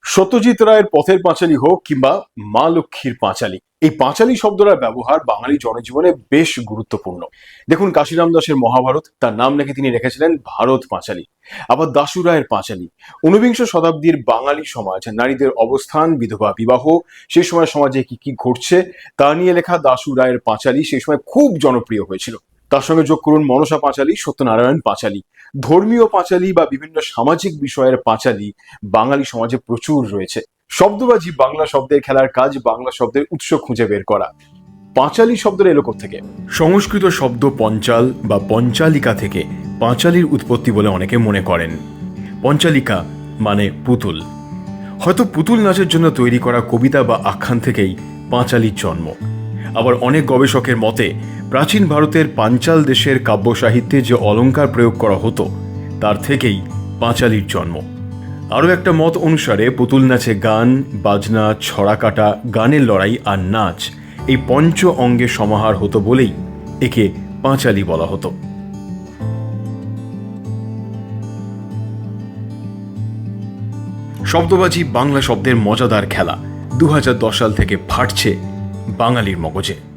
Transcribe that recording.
সত্যজিৎ রায়ের পথের পাঁচালী হোক কিংবা মা লক্ষ্মীর পাঁচালী, এই পাঁচালী শব্দটার ব্যবহার বাঙালি জনজীবনে বেশ গুরুত্বপূর্ণ। দেখুন, কাশিরাম দাসের মহাভারত, তার নাম নাকি তিনি রেখেছিলেন ভারত পাঁচালী। আবার দাশু রায়ের পাঁচালী, ঊনবিংশ শতাব্দীর বাঙালি সমাজ, নারীদের অবস্থান, বিধবা বিবাহ, সেই সময় সমাজে কি কি ঘটছে তা নিয়ে লেখা দাশু রায়ের পাঁচালী সেই সময় খুব জনপ্রিয় হয়েছিল। তার সঙ্গে যোগ করুন মনসা পাঁচালী, সত্যনারায়ণ পাঁচালী। ধর্মীয় পাঁচালী বা বিভিন্ন সামাজিক বিষয়ের পাঁচালী বাঙালি সমাজে প্রচুর রয়েছে। শব্দবাজি বাংলা শব্দের খেলার কাজ, বাংলা শব্দের উৎস খুঁজে বের করা। পাঁচালী শব্দের এলো থেকে সংস্কৃত শব্দ পঞ্চাল বা পঞ্চালিকা থেকে পাঁচালীর উৎপত্তি বলে অনেকে মনে করেন। পঞ্চালিকা মানে পুতুল। হয়তো পুতুল নাচের জন্য তৈরি করা কবিতা বা আখ্যান থেকেই পাঁচালীর জন্ম। আবার অনেক গবেষকের মতে প্রাচীন ভারতের পাঞ্চাল দেশের কাব্য সাহিত্যে যে অলঙ্কার প্রয়োগ করা হতো তার থেকেই পাঁচালীর জন্ম। আরও একটা মত অনুসারে পুতুল নাচে গান, বাজনা, ছড়া কাটা, গানের লড়াই আর নাচ, এই পঞ্চ অঙ্গের সমাহার হতো বলেই একে পাঁচালী বলা হতো। শব্দবাজি বাংলা শব্দের মজাদার খেলা 2010 সাল থেকে ফাটছে বাঙালির মগজে।